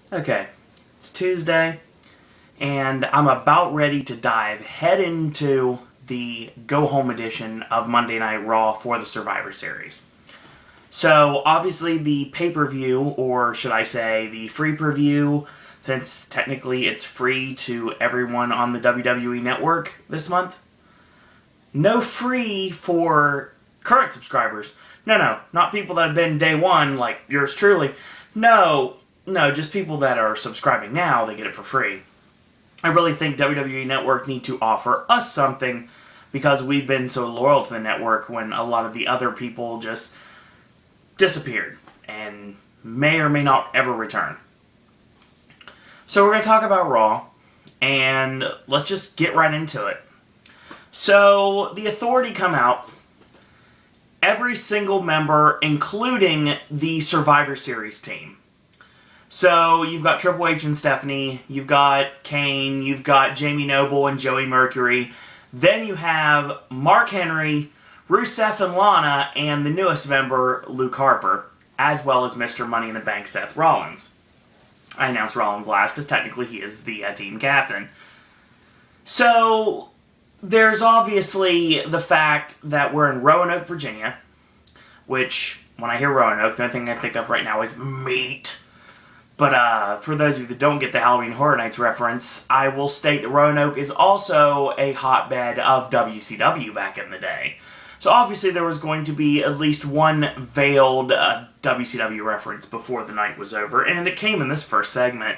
Okay, it's Tuesday, and I'm about ready to dive head into the go-home edition of Monday Night Raw for the Survivor Series. So, obviously the pay-per-view, or should I say the free preview, since technically it's free to everyone on the WWE Network this month. No free for current subscribers. No, not people that have been day one, like yours truly. No, just people that are subscribing now, they get it for free. I really think WWE Network need to offer us something because we've been so loyal to the network when a lot of the other people just disappeared and may or may not ever return. So we're going to talk about Raw, and let's just get right into it. So, the Authority come out. Every single member, including the Survivor Series team. So, you've got Triple H and Stephanie, you've got Kane, you've got Jamie Noble and Joey Mercury. Then you have Mark Henry, Rusev and Lana, and the newest member, Luke Harper, as well as Mr. Money in the Bank, Seth Rollins. I announced Rollins last because technically he is the team captain. So, there's obviously the fact that we're in Roanoke, Virginia, which, when I hear Roanoke, the only thing I think of right now is meat. But for those of you that don't get the Halloween Horror Nights reference, I will state that Roanoke is also a hotbed of WCW back in the day. So obviously there was going to be at least one veiled WCW reference before the night was over, and it came in this first segment.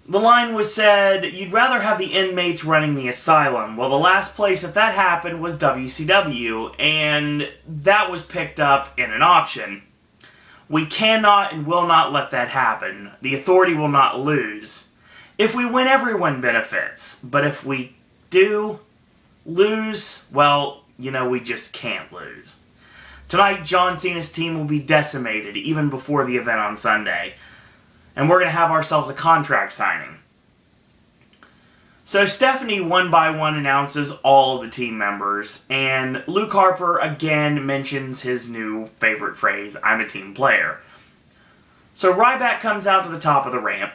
The line was said, you'd rather have the inmates running the asylum. Well, the last place that happened was WCW, and that was picked up in an auction. We cannot and will not let that happen. The Authority will not lose. If we win, everyone benefits. But if we do lose, well, we just can't lose. Tonight, John Cena's team will be decimated, even before the event on Sunday. And we're going to have ourselves a contract signing. So Stephanie, one by one, announces all of the team members, and Luke Harper again mentions his new favorite phrase, I'm a team player. So Ryback comes out to the top of the ramp,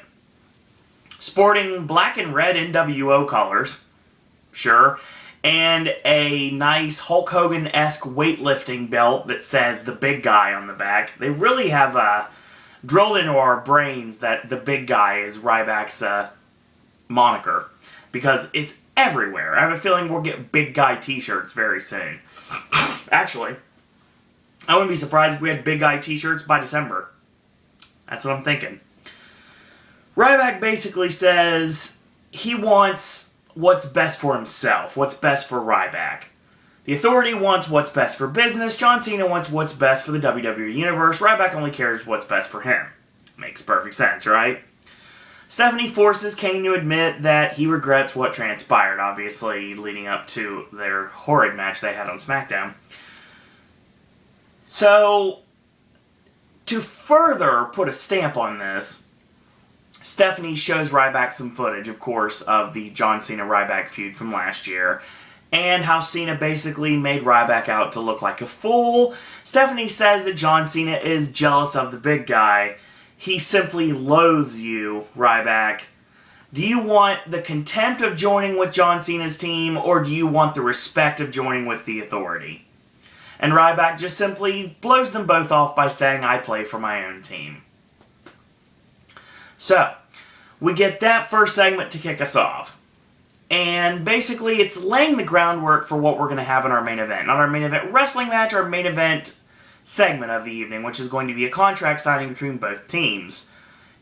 sporting black and red NWO colors, sure, and a nice Hulk Hogan-esque weightlifting belt that says the big guy on the back. They really have drilled into our brains that the big guy is Ryback's moniker, because it's everywhere. I have a feeling we'll get big guy t-shirts very soon. Actually, I wouldn't be surprised if we had big guy t-shirts by December. That's what I'm thinking. Ryback basically says he wants what's best for himself, what's best for Ryback. The Authority wants what's best for business. John Cena wants what's best for the WWE Universe. Ryback only cares what's best for him. Makes perfect sense, right? Stephanie forces Kane to admit that he regrets what transpired, obviously, leading up to their horrid match they had on SmackDown. So, to further put a stamp on this, Stephanie shows Ryback some footage, of course, of the John Cena-Ryback feud from last year, and how Cena basically made Ryback out to look like a fool. Stephanie says that John Cena is jealous of the big guy. He simply loathes you, Ryback. Do you want the contempt of joining with John Cena's team, or do you want the respect of joining with the Authority? And Ryback just simply blows them both off by saying, I play for my own team. So, we get that first segment to kick us off. And basically, it's laying the groundwork for what we're going to have in our main event. Not our main event wrestling match, our main event segment of the evening, which is going to be a contract signing between both teams.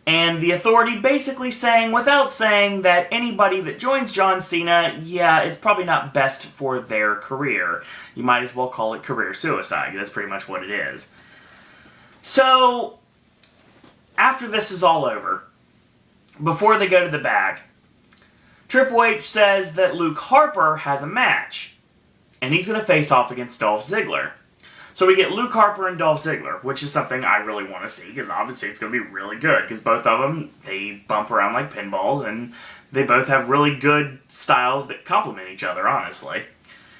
And the Authority basically saying, without saying, that anybody that joins John Cena, yeah, it's probably not best for their career. You might as well call it career suicide. That's pretty much what it is. So, after this is all over, before they go to the back, Triple H says that Luke Harper has a match, and he's going to face off against Dolph Ziggler. So we get Luke Harper and Dolph Ziggler, which is something I really want to see, because obviously it's going to be really good, because both of them, they bump around like pinballs, and they both have really good styles that complement each other, honestly.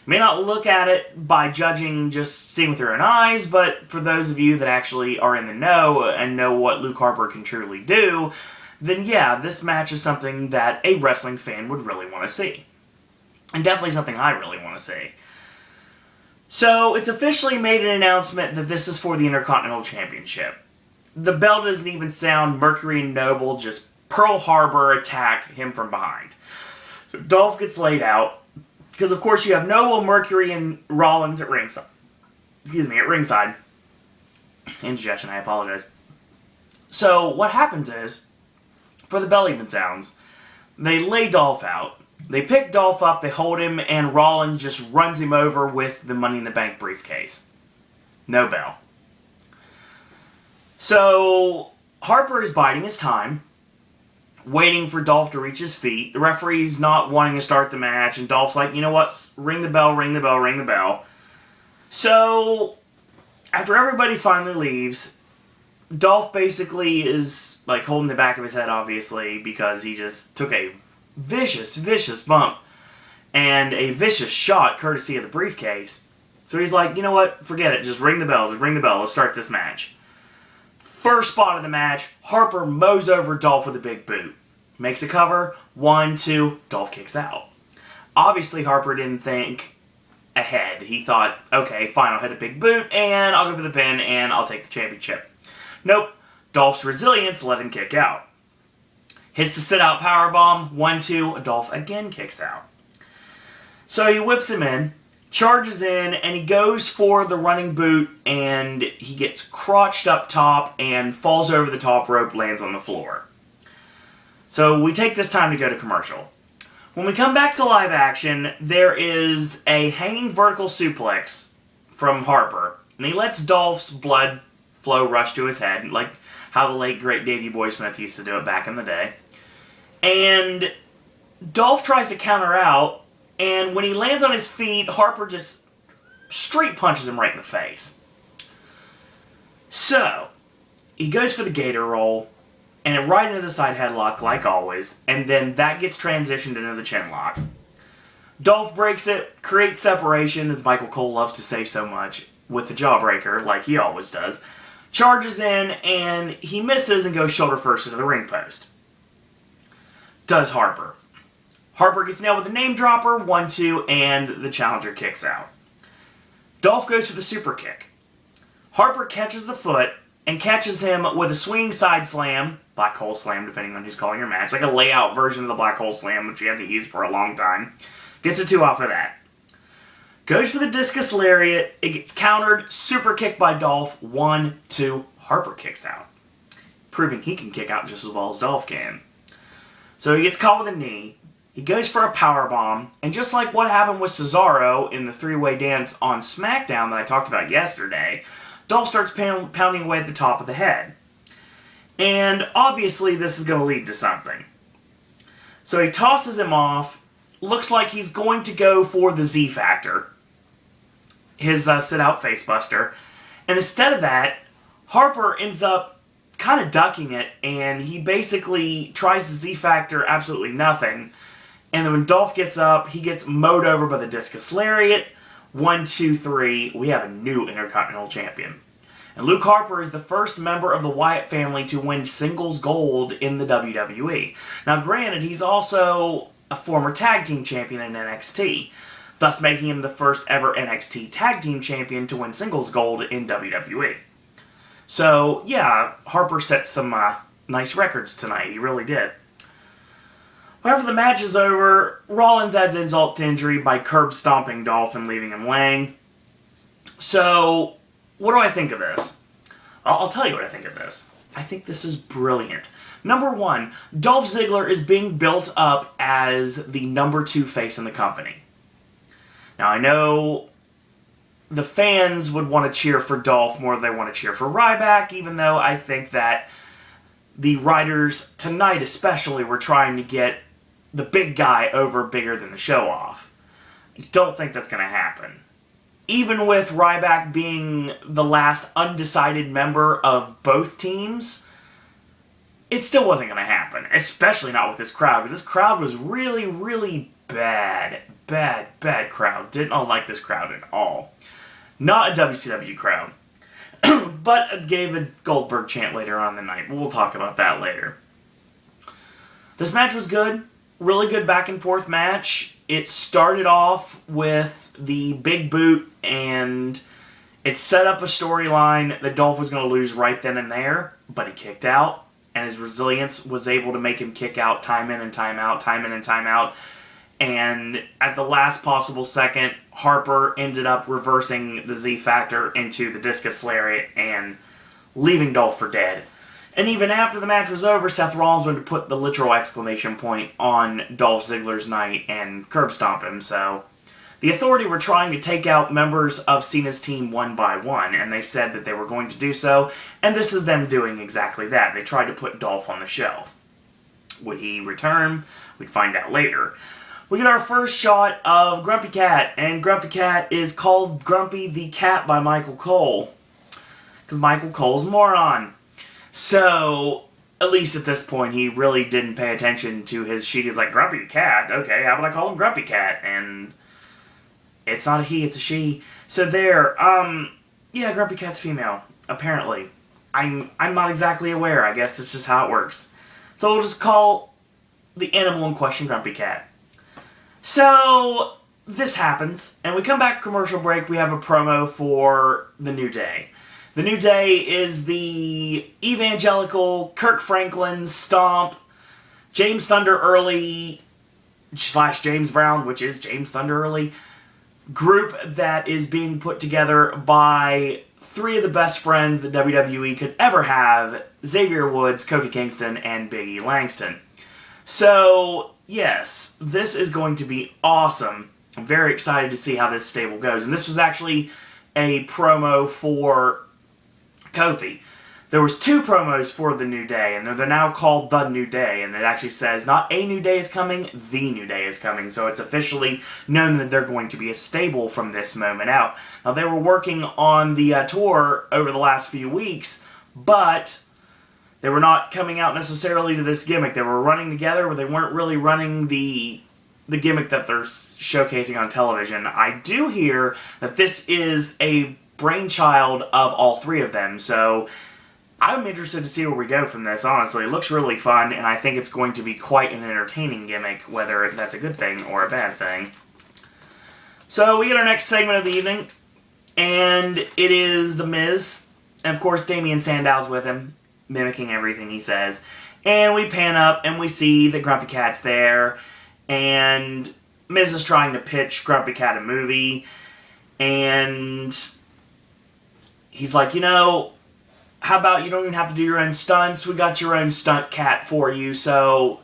You may not look at it by judging just seeing with your own eyes, but for those of you that actually are in the know and know what Luke Harper can truly do, then yeah, this match is something that a wrestling fan would really want to see. And definitely something I really want to see. So, it's officially made an announcement that this is for the Intercontinental Championship. The bell doesn't even sound. Mercury and Noble just Pearl Harbor attack him from behind. So Dolph gets laid out, because of course you have Noble, Mercury, and Rollins at ringside. At ringside. Indigestion, I apologize. So, what happens is, for the bell even sounds, they lay Dolph out. They pick Dolph up, they hold him, and Rollins just runs him over with the Money in the Bank briefcase. No bell. So, Harper is biding his time, waiting for Dolph to reach his feet. The referee's not wanting to start the match, and Dolph's like, you know what, ring the bell, ring the bell, ring the bell. So, after everybody finally leaves, Dolph basically is like holding the back of his head, obviously, because he just took a vicious bump and a vicious shot courtesy of the briefcase. So he's like, you know what, forget it, just ring the bell, let's start this match. First spot of the match, Harper mows over Dolph with a big boot. Makes a cover, 1, 2, Dolph kicks out. Obviously Harper didn't think ahead. He thought, okay, fine, I'll hit a big boot and I'll go for the pin and I'll take the championship. Nope, Dolph's resilience let him kick out. Hits the sit-out powerbomb, 1, 2, Dolph again kicks out. So he whips him in, charges in, and he goes for the running boot, and he gets crotched up top and falls over the top rope, lands on the floor. So we take this time to go to commercial. When we come back to live action, there is a hanging vertical suplex from Harper, and he lets Dolph's blood flow rush to his head, like how the late great Davey Boy Smith used to do it back in the day. And Dolph tries to counter out, and when he lands on his feet, Harper just straight punches him right in the face. So, he goes for the gator roll, and right into the side headlock, like always, and then that gets transitioned into the chin lock. Dolph breaks it, creates separation, as Michael Cole loves to say so much, with the jawbreaker, like he always does. Charges in, and he misses and goes shoulder first into the ring post. Does Harper. Harper gets nailed with a name dropper, 1, 2, and the challenger kicks out. Dolph goes for the super kick. Harper catches the foot and catches him with a swinging side slam, black hole slam depending on who's calling your match, like a layout version of the black hole slam, which he hasn't used for a long time. Gets a 2 off of that. Goes for the discus lariat, it gets countered, super kick by Dolph, 1, 2, Harper kicks out. Proving he can kick out just as well as Dolph can. So he gets caught with a knee, he goes for a powerbomb, and just like what happened with Cesaro in the three-way dance on SmackDown that I talked about yesterday, Dolph starts pounding away at the top of the head. And obviously this is going to lead to something. So he tosses him off, looks like he's going to go for the Z Factor, his sit-out facebuster, and instead of that, Harper ends up kind of ducking it, and he basically tries the Z Factor absolutely nothing. And then when Dolph gets up, he gets mowed over by the discus lariat. 1, 2, 3, we have a new Intercontinental Champion. And Luke Harper is the first member of the Wyatt family to win singles gold in the WWE. Now granted, he's also a former tag team champion in NXT, thus making him the first ever NXT tag team champion to win singles gold in WWE. So, yeah, Harper set some nice records tonight. He really did. Whenever the match is over, Rollins adds insult to injury by curb stomping Dolph and leaving him laying. So, what do I think of this? I'll tell you what I think of this. I think this is brilliant. Number 1, Dolph Ziggler is being built up as the number 2 face in the company. Now, I know the fans would want to cheer for Dolph more than they want to cheer for Ryback, even though I think that the writers tonight especially were trying to get the big guy over bigger than the show-off. I don't think that's going to happen. Even with Ryback being the last undecided member of both teams, it still wasn't going to happen. Especially not with this crowd, because this crowd was really, really bad. bad crowd. Did not like this crowd at all. Not a WCW crowd. But gave a Goldberg chant later on in the night. We'll talk about that later. This match was good. Really good back and forth match. It started off with the big boot, and it set up a storyline that Dolph was going to lose right then and there, but he kicked out, and his resilience was able to make him kick out time in and time out, time in and time out. And at the last possible second, Harper ended up reversing the Z Factor into the Discus Lariat and leaving Dolph for dead. And even after the match was over, Seth Rollins went to put the literal exclamation point on Dolph Ziggler's night and curb stomp him. So the Authority were trying to take out members of Cena's team one by one, and they said that they were going to do so, and this is them doing exactly that. They tried to put Dolph on the shelf. Would he return? We'd find out later. We get our first shot of Grumpy Cat, and Grumpy Cat is called Grumpy the Cat by Michael Cole, because Michael Cole's a moron. So, at least at this point, he really didn't pay attention to his sheet. He's like, Grumpy the Cat? Okay, how about I call him Grumpy Cat? And it's not a he, it's a she. So there, yeah, Grumpy Cat's female, apparently. I'm not exactly aware. I guess that's just how it works. So we'll just call the animal in question Grumpy Cat. So, this happens, and we come back to commercial break. We have a promo for The New Day. The New Day is the evangelical Kirk Franklin stomp, James Thunder Early / James Brown, which is James Thunder Early, group that is being put together by three of the best friends that WWE could ever have: Xavier Woods, Kofi Kingston, and Big E Langston. So, yes, this is going to be awesome. I'm very excited to see how this stable goes. And this was actually a promo for Kofi. There was two promos for The New Day, and they're now called The New Day, and it actually says not a new day is coming, The New Day is coming, so it's officially known that they're going to be a stable from this moment out. Now, they were working on the tour over the last few weeks, but they were not coming out necessarily to this gimmick. They were running together, but they weren't really running the gimmick that they're showcasing on television. I do hear that this is a brainchild of all three of them, so I'm interested to see where we go from this, honestly. It looks really fun, and I think it's going to be quite an entertaining gimmick, whether that's a good thing or a bad thing. So we get our next segment of the evening, and it is The Miz, and of course Damian Sandow's with him, mimicking everything he says. And we pan up, and we see that Grumpy Cat's there, and Miz is trying to pitch Grumpy Cat a movie, and he's like, you know, how about you don't even have to do your own stunts? We got your own stunt cat for you. So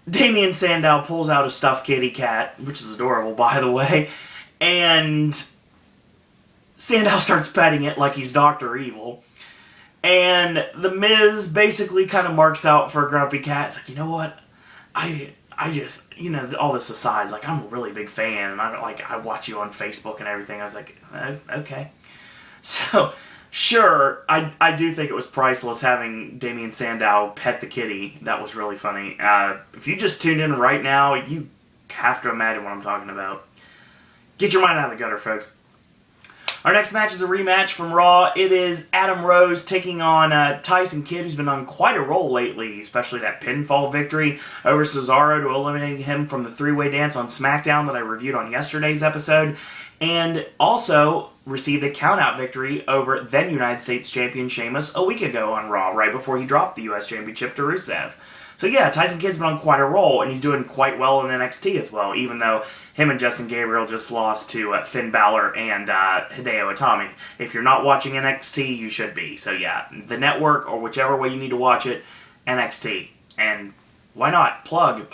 Damian Sandow pulls out a stuffed kitty cat, which is adorable, by the way, and Sandow starts petting it like he's Dr. Evil. And The Miz basically kind of marks out for Grumpy Cat. It's like, you know what? I just, you know, all this aside, like, I'm a really big fan, and I watch you on Facebook and everything. I was like, okay. So, sure, I do think it was priceless having Damian Sandow pet the kitty. That was really funny. If you just tuned in right now, you have to imagine what I'm talking about. Get your mind out of the gutter, folks. Our next match is a rematch from Raw. It is Adam Rose taking on Tyson Kidd, who's been on quite a roll lately, especially that pinfall victory over Cesaro to eliminate him from the three-way dance on SmackDown that I reviewed on yesterday's episode, and also received a count-out victory over then United States Champion Sheamus a week ago on Raw, right before he dropped the U.S. Championship to Rusev. So yeah, Tyson Kidd's been on quite a roll, and he's doing quite well in NXT as well, even though him and Justin Gabriel just lost to Finn Balor and Hideo Itami. If you're not watching NXT, you should be. So yeah, the network, or whichever way you need to watch it, NXT. And why not? Plug.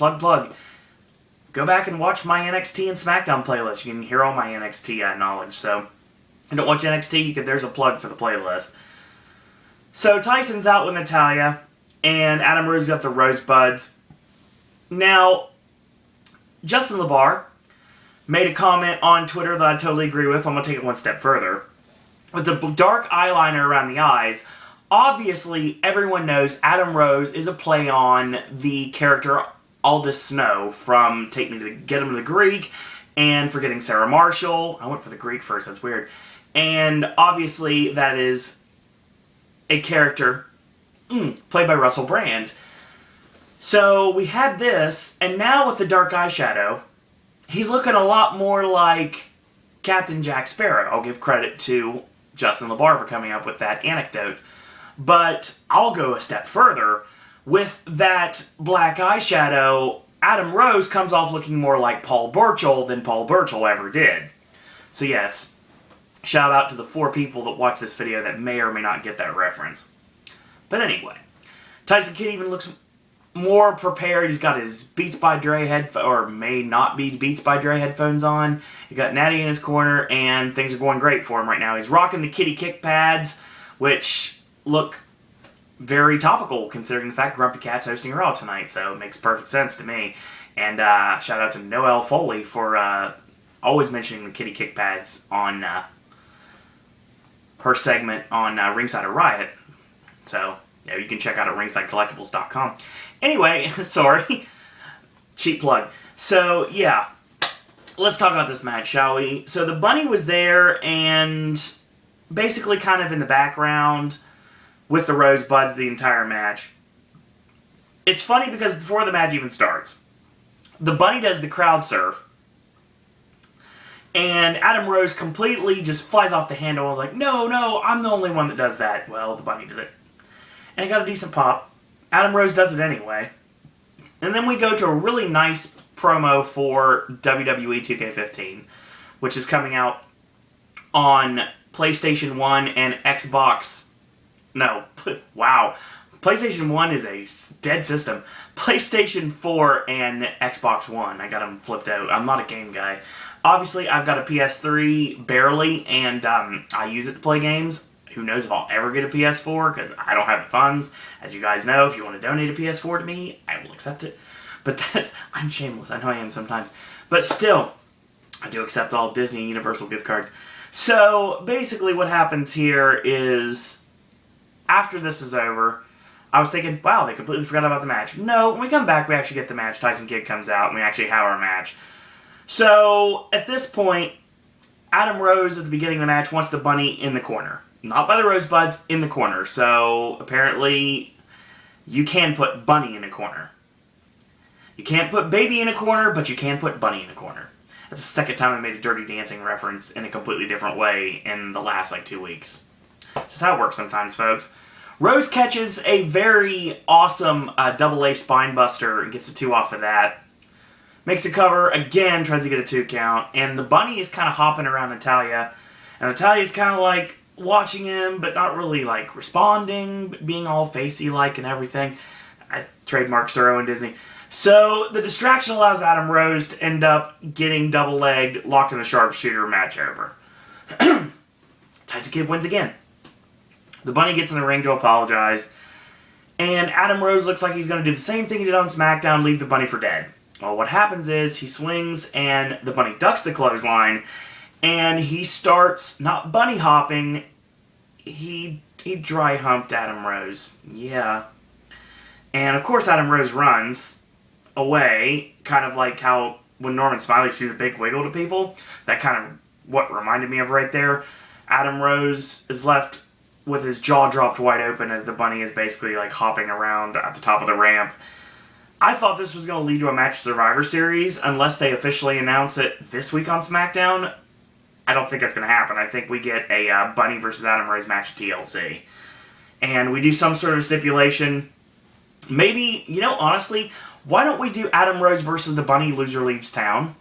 Go back and watch my NXT and SmackDown playlist. You can hear all my NXT knowledge. So, if you don't watch NXT, there's a plug for the playlist. So Tyson's out with Natalya, and Adam Rose got the Rosebuds. Now, Justin LeBar made a comment on Twitter that I totally agree with. I'm going to take it one step further. With the dark eyeliner around the eyes, obviously everyone knows Adam Rose is a play on the character Aldous Snow from Get Him to the Greek and forgetting Sarah Marshall. I went for the Greek first, that's weird. And obviously that is a character played by Russell Brand. So we had this, and now with the dark eyeshadow, he's looking a lot more like Captain Jack Sparrow. I'll give credit to Justin LaBar for coming up with that anecdote. But I'll go a step further. With that black eyeshadow, Adam Rose comes off looking more like Paul Burchill than Paul Burchill ever did. So yes, shout out to the 4 people that watch this video that may or may not get that reference. But anyway, Tyson Kidd even looks more prepared. He's got his Beats by Dre headphones, or may not be Beats by Dre headphones on. He got Natty in his corner, and things are going great for him right now. He's rocking the kitty kick pads, which look very topical considering the fact Grumpy Cat's hosting Raw tonight, so it makes perfect sense to me. And shout out to Noelle Foley for always mentioning the kitty kick pads on her segment on Ringside of Riot. So, you can check out at ringsidecollectibles.com. Anyway, sorry. Cheap plug. So, yeah. Let's talk about this match, shall we? So, the Bunny was there and basically kind of in the background with the Rosebuds the entire match. It's funny because before the match even starts, the Bunny does the crowd surf, and Adam Rose completely just flies off the handle and was like, no, I'm the only one that does that. Well, the Bunny did it. And it got a decent pop. Adam Rose does it anyway. And then we go to a really nice promo for WWE 2K15, which is coming out on PlayStation 1 and Xbox. No, wow. PlayStation 1 is a dead system. PlayStation 4 and Xbox One. I got them flipped out. I'm not a game guy. Obviously, I've got a PS3, barely, and I use it to play games. Who knows if I'll ever get a PS4, because I don't have the funds. As you guys know, if you want to donate a PS4 to me, I will accept it. But I'm shameless. I know I am sometimes. But still, I do accept all Disney and Universal gift cards. So, basically what happens here is, after this is over, I was thinking, wow, they completely forgot about the match. No, when we come back, we actually get the match. Tyson Kidd comes out, and we actually have our match. So, at this point, Adam Rose, at the beginning of the match, wants the Bunny in the corner. Not by the Rosebuds, in the corner. So, apparently, you can put Bunny in a corner. You can't put Baby in a corner, but you can put Bunny in a corner. That's the second time I made a Dirty Dancing reference in a completely different way in the last, 2 weeks. Just how it works sometimes, folks. Rose catches a very awesome double-A spine buster and gets a 2 off of that. Makes a cover, again, tries to get a 2 count, and the Bunny is kind of hopping around Natalya, and Natalya's kind of watching him, but not really responding, but being all facey-like and everything. I trademark Suro and Disney. So, the distraction allows Adam Rose to end up getting double-legged, locked in a sharpshooter, match over. Tyson Kidd wins again. The Bunny gets in the ring to apologize, and Adam Rose looks like he's going to do the same thing he did on SmackDown, leave the Bunny for dead. Well, what happens is, he swings, and the Bunny ducks the clothesline, and he starts, not bunny hopping, he dry humped Adam Rose. Yeah. And of course Adam Rose runs away, kind of like how when Norman Smiley used to do the big wiggle to people. That kind of what reminded me of right there. Adam Rose is left with his jaw dropped wide open as the Bunny is basically hopping around at the top of the ramp. I thought this was going to lead to a match Survivor Series, unless they officially announce it this week on SmackDown. I don't think that's going to happen. I think we get a Bunny versus Adam Rose match at TLC. And we do some sort of stipulation. Maybe, honestly, why don't we do Adam Rose versus the Bunny, loser leaves town?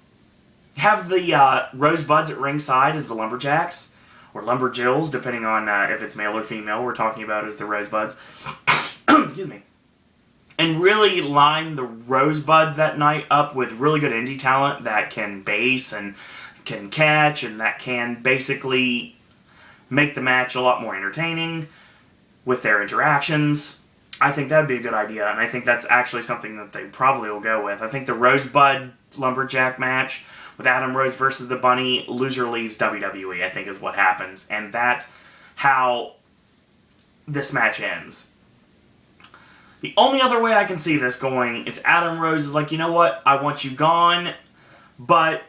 Have the Rosebuds at ringside as the Lumberjacks, or Lumberjills, depending on if it's male or female we're talking about as the Rosebuds. Excuse me. And really line the Rosebuds that night up with really good indie talent that can base and can catch and that can basically make the match a lot more entertaining with their interactions. I think that would be a good idea, and I think that's actually something that they probably will go with. I think the Rosebud Lumberjack match with Adam Rose versus the Bunny, loser leaves WWE, I think is what happens. And that's how this match ends. The only other way I can see this going is Adam Rose is like, you know what, I want you gone, but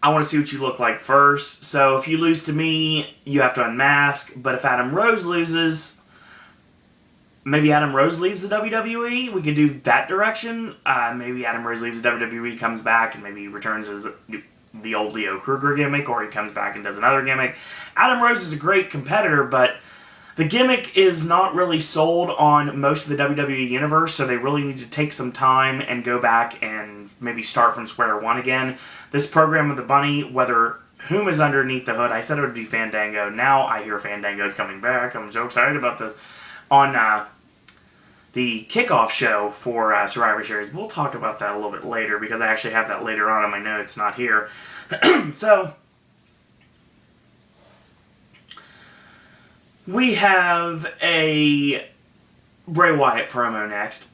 I want to see what you look like first. So if you lose to me, you have to unmask. But if Adam Rose loses, maybe Adam Rose leaves the WWE. We could do that direction. Maybe Adam Rose leaves the WWE, comes back, and maybe he returns as the old Leo Kruger gimmick, or he comes back and does another gimmick. Adam Rose is a great competitor, but the gimmick is not really sold on most of the WWE universe, so they really need to take some time and go back and maybe start from square one again. This program with the Bunny, whether whom is underneath the hood, I said it would be Fandango. Now I hear Fandango's coming back. I'm so excited about this. On the kickoff show for Survivor Series. We'll talk about that a little bit later because I actually have that later on in my notes, not here. So, we have a Bray Wyatt promo next.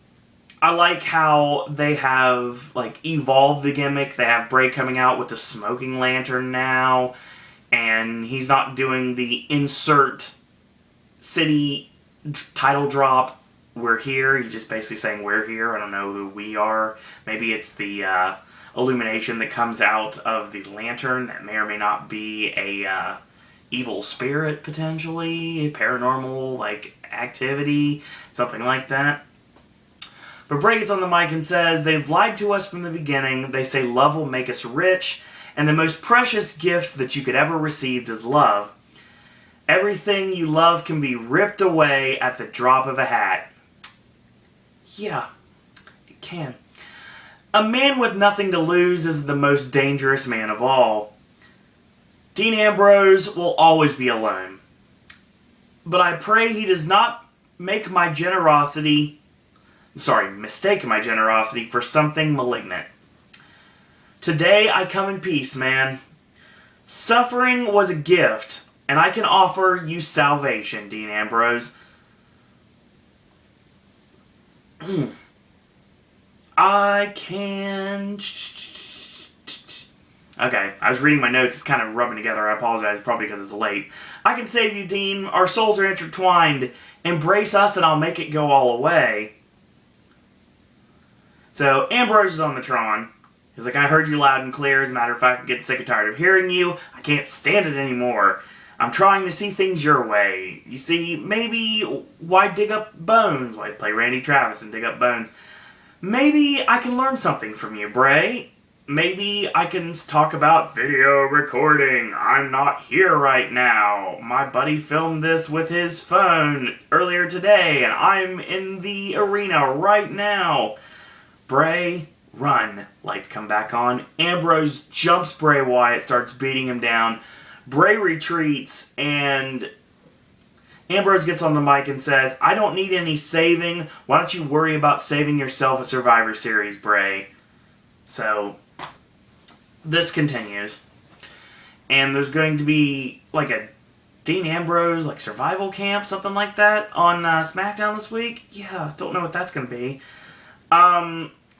I like how they have evolved the gimmick. They have Bray coming out with the smoking lantern now, and he's not doing the insert city title drop. We're here. He's just basically saying we're here. I don't know who we are. Maybe it's the illumination that comes out of the lantern that may or may not be a evil spirit, potentially, a paranormal activity, something like that. But Bray gets on the mic and says, they've lied to us from the beginning. They say love will make us rich, and the most precious gift that you could ever receive is love. Everything you love can be ripped away at the drop of a hat. Yeah, it can. A man with nothing to lose is the most dangerous man of all. Dean Ambrose will always be alone. But I pray he does not mistake my generosity for something malignant. Today I come in peace, man. Suffering was a gift, and I can offer you salvation, Dean Ambrose. I can... Okay, I was reading my notes. It's kind of rubbing together. I apologize, probably because it's late. I can save you, Dean. Our souls are intertwined. Embrace us and I'll make it go all away. So, Ambrose is on the Tron. He's like, I heard you loud and clear. As a matter of fact, I'm getting sick and tired of hearing you. I can't stand it anymore. I'm trying to see things your way. You see, maybe why dig up bones? Why play Randy Travis and dig up bones? Maybe I can learn something from you, Bray. Maybe I can talk about video recording. I'm not here right now. My buddy filmed this with his phone earlier today, and I'm in the arena right now. Bray, run. Lights come back on. Ambrose jumps Bray Wyatt, starts beating him down. Bray retreats, and Ambrose gets on the mic and says, I don't need any saving. Why don't you worry about saving yourself a Survivor Series, Bray? So, this continues. And there's going to be a Dean Ambrose survival camp, something like that, on SmackDown this week. Yeah, don't know what that's going to be.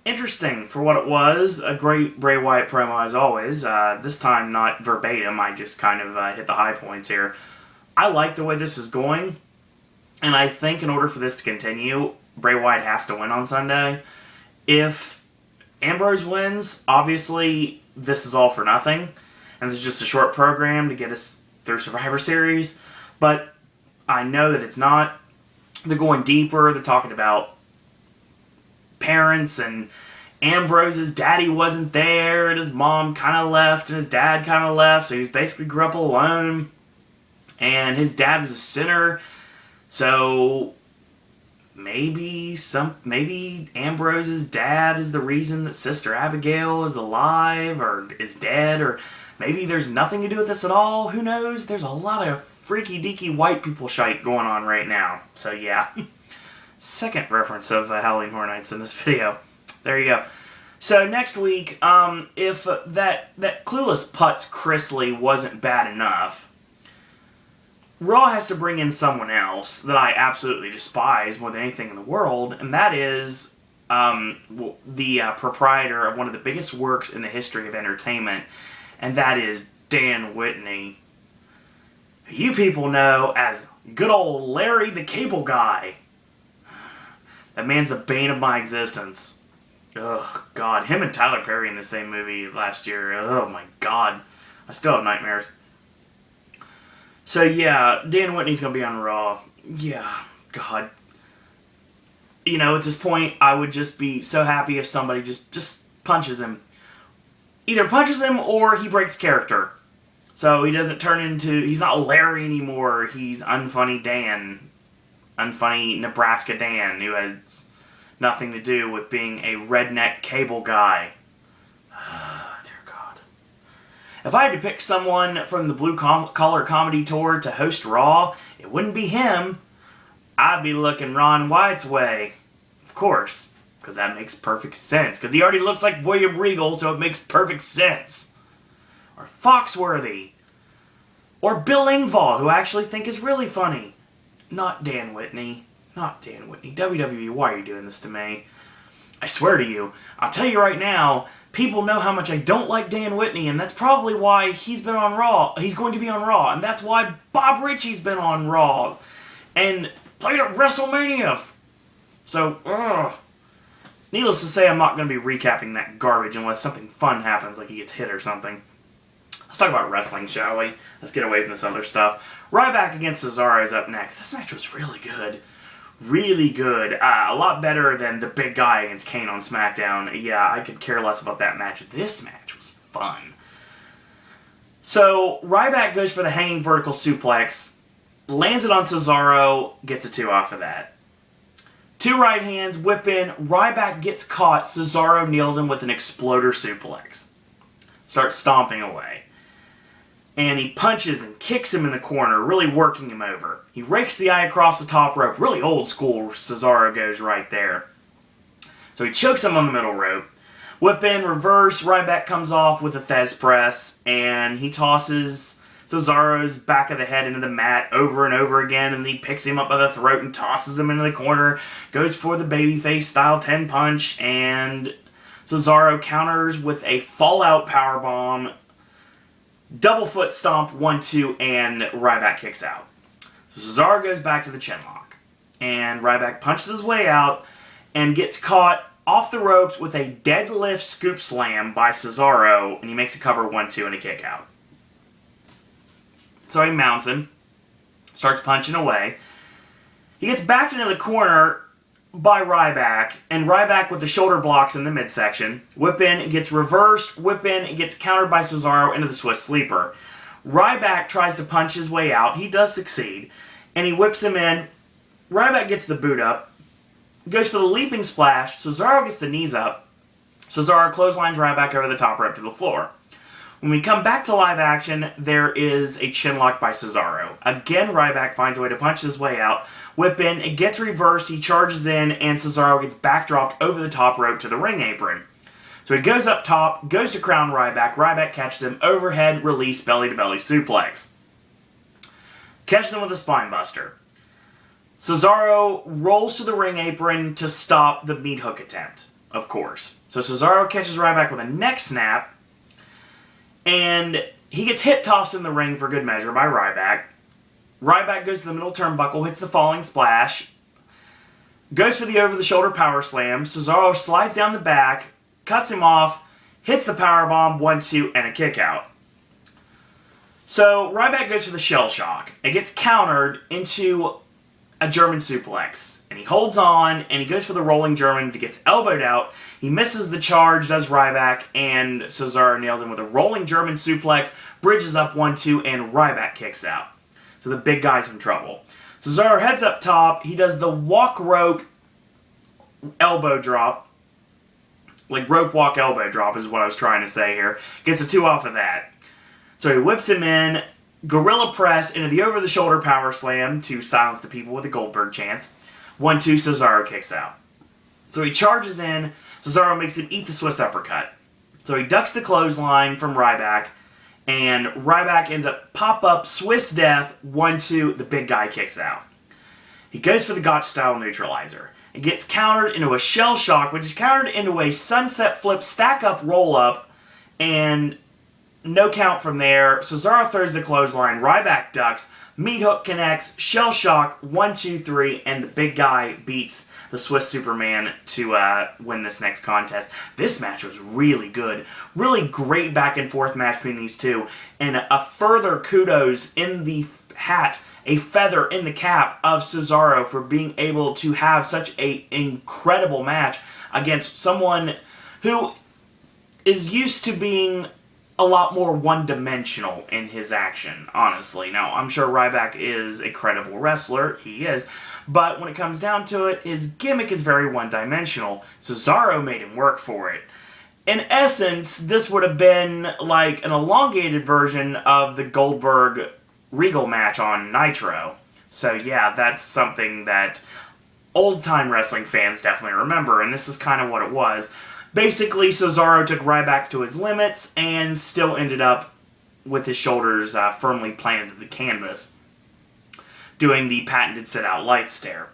Interesting for what it was. A great Bray Wyatt promo as always. This time not verbatim. I just kind of hit the high points here. I like the way this is going. And I think in order for this to continue, Bray Wyatt has to win on Sunday. If Ambrose wins, obviously this is all for nothing. And it's just a short program to get us through Survivor Series. But I know that it's not. They're going deeper. They're talking about parents, and Ambrose's daddy wasn't there, and his mom kind of left, and his dad kind of left, so he basically grew up alone, and his dad was a sinner, so maybe Ambrose's dad is the reason that Sister Abigail is alive, or is dead, or maybe there's nothing to do with this at all, who knows? There's a lot of freaky-deaky white people shite going on right now, so yeah. Second reference of Halloween Horror Nights in this video. There you go. So next week, if that Clueless Putz Chrisley wasn't bad enough, Raw has to bring in someone else that I absolutely despise more than anything in the world, and that is the proprietor of one of the biggest works in the history of entertainment, and that is Dan Whitney, who you people know as good old Larry the Cable Guy. That man's the bane of my existence. Oh, God. Him and Tyler Perry in the same movie last year. Oh, my God. I still have nightmares. So, yeah, Dan Whitney's going to be on Raw. Yeah, God. You know, at this point, I would just be so happy if somebody just punches him. Either punches him or he breaks character. So he doesn't turn into... He's not Larry anymore. He's Unfunny Dan. Unfunny Nebraska Dan, who has nothing to do with being a redneck cable guy. Dear God. If I had to pick someone from the Blue Collar Comedy Tour to host Raw, it wouldn't be him. I'd be looking Ron White's way. Of course. Because that makes perfect sense. Because he already looks like William Regal, so it makes perfect sense. Or Foxworthy. Or Bill Engvall, who I actually think is really funny. Not Dan Whitney. Not Dan Whitney. WWE, why are you doing this to me? I swear to you, I'll tell you right now, people know how much I don't like Dan Whitney, and that's probably why he's been on Raw. He's going to be on Raw, and that's why Bob Ritchie's been on Raw. And played at WrestleMania. So, ugh. Needless to say, I'm not going to be recapping that garbage unless something fun happens, like he gets hit or something. Let's talk about wrestling, shall we? Let's get away from this other stuff. Ryback against Cesaro is up next. This match was really good. Really good. A lot better than the big guy against Kane on SmackDown. Yeah, I could care less about that match. This match was fun. So, Ryback goes for the hanging vertical suplex, lands it on Cesaro, gets a 2 off of that. 2 right hands, whip in, Ryback gets caught, Cesaro nails him with an exploder suplex. Starts stomping away. And he punches and kicks him in the corner, really working him over. He rakes the eye across the top rope. Really old school Cesaro goes right there. So he chokes him on the middle rope. Whip in, reverse, Ryback comes off with a Thesz press, and he tosses Cesaro's back of the head into the mat over and over again, and he picks him up by the throat and tosses him into the corner, goes for the babyface style 10 punch, and Cesaro counters with a fallout powerbomb, double foot stomp, 1-2, and Ryback kicks out. So Cesaro goes back to the chinlock, and Ryback punches his way out and gets caught off the ropes with a deadlift scoop slam by Cesaro, and he makes a cover 1-2 and a kick out. So he mounts him, starts punching away. He gets backed into the corner by Ryback, and Ryback with the shoulder blocks in the midsection. Whip in, it gets reversed. Whip in, it gets countered by Cesaro into the Swiss Sleeper. Ryback tries to punch his way out. He does succeed, and he whips him in. Ryback gets the boot up, goes for the leaping splash. Cesaro gets the knees up. Cesaro clotheslines Ryback over the top rope to the floor. When we come back to live action, there is a chinlock by Cesaro. Again, Ryback finds a way to punch his way out. Whip in, it gets reversed, he charges in, and Cesaro gets backdropped over the top rope to the ring apron. So he goes up top, goes to crown Ryback. Ryback catches him overhead, release, belly-to-belly suplex. Catches him with a spine buster. Cesaro rolls to the ring apron to stop the meat hook attempt, of course. So Cesaro catches Ryback with a neck snap, and he gets hip tossed in the ring for good measure by Ryback. Ryback goes to the middle turnbuckle, hits the falling splash, goes for the over-the-shoulder power slam. Cesaro slides down the back, cuts him off, hits the powerbomb, 1-2, and a kick out. So Ryback goes for the shell shock. It gets countered into a German suplex. And he holds on, and he goes for the rolling German, but gets elbowed out. He misses the charge, does Ryback, and Cesaro nails him with a rolling German suplex, bridges up 1-2, and Ryback kicks out. So the big guy's in trouble. Cesaro heads up top. He does the walk rope elbow drop. Like rope walk elbow drop is what I was trying to say here. Gets a 2 off of that. So he whips him in. Gorilla press into the over-the-shoulder power slam to silence the people with a Goldberg chance. 1-2, Cesaro kicks out. So he charges in. Cesaro makes him eat the Swiss uppercut. So he ducks the clothesline from Ryback. And Ryback ends up pop-up Swiss death. 1-2, the big guy kicks out. He goes for the Gotch-style neutralizer. It gets countered into a shell shock, which is countered into a sunset flip, stack-up, roll-up, and no count from there. Cesaro throws the clothesline. Ryback ducks. Meat hook connects. Shell shock. 1, 2, 3. And the big guy beats the Swiss Superman, to win this next contest. This match was really good. Really great back and forth match between these two. And a further kudos in the hat, a feather in the cap of Cesaro for being able to have such an incredible match against someone who is used to being a lot more one-dimensional in his action, honestly. Now, I'm sure Ryback is a credible wrestler. He is. But when it comes down to it, his gimmick is very one-dimensional. Cesaro made him work for it. In essence, this would have been like an elongated version of the Goldberg-Regal match on Nitro. So yeah, that's something that old-time wrestling fans definitely remember, and this is kind of what it was. Basically, Cesaro took Ryback to his limits and still ended up with his shoulders firmly planted to the canvas, doing the patented sit-out light stare.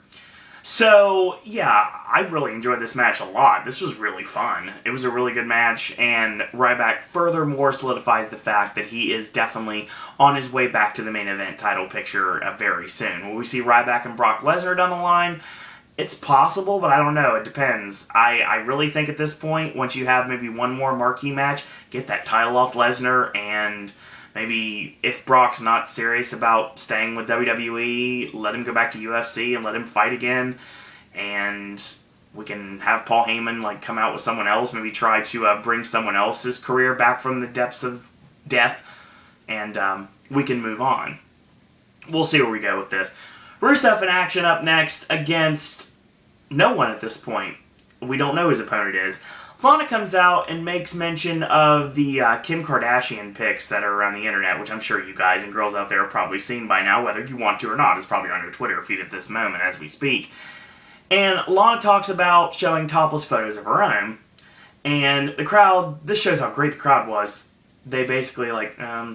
So, yeah, I really enjoyed this match a lot. This was really fun. It was a really good match, and Ryback furthermore solidifies the fact that he is definitely on his way back to the main event title picture very soon. Will we see Ryback and Brock Lesnar down the line? It's possible, but I don't know. It depends. I really think at this point, once you have maybe one more marquee match, get that title off Lesnar, and maybe if Brock's not serious about staying with WWE, let him go back to UFC and let him fight again, and we can have Paul Heyman come out with someone else, maybe try to bring someone else's career back from the depths of death, and we can move on. We'll see where we go with this. Rusev in action up next against no one at this point. We don't know who his opponent is. Lana comes out and makes mention of the Kim Kardashian pics that are around the internet, which I'm sure you guys and girls out there have probably seen by now, whether you want to or not. It's probably on your Twitter feed at this moment as we speak. And Lana talks about showing topless photos of her own. And the crowd, this shows how great the crowd was. They basically,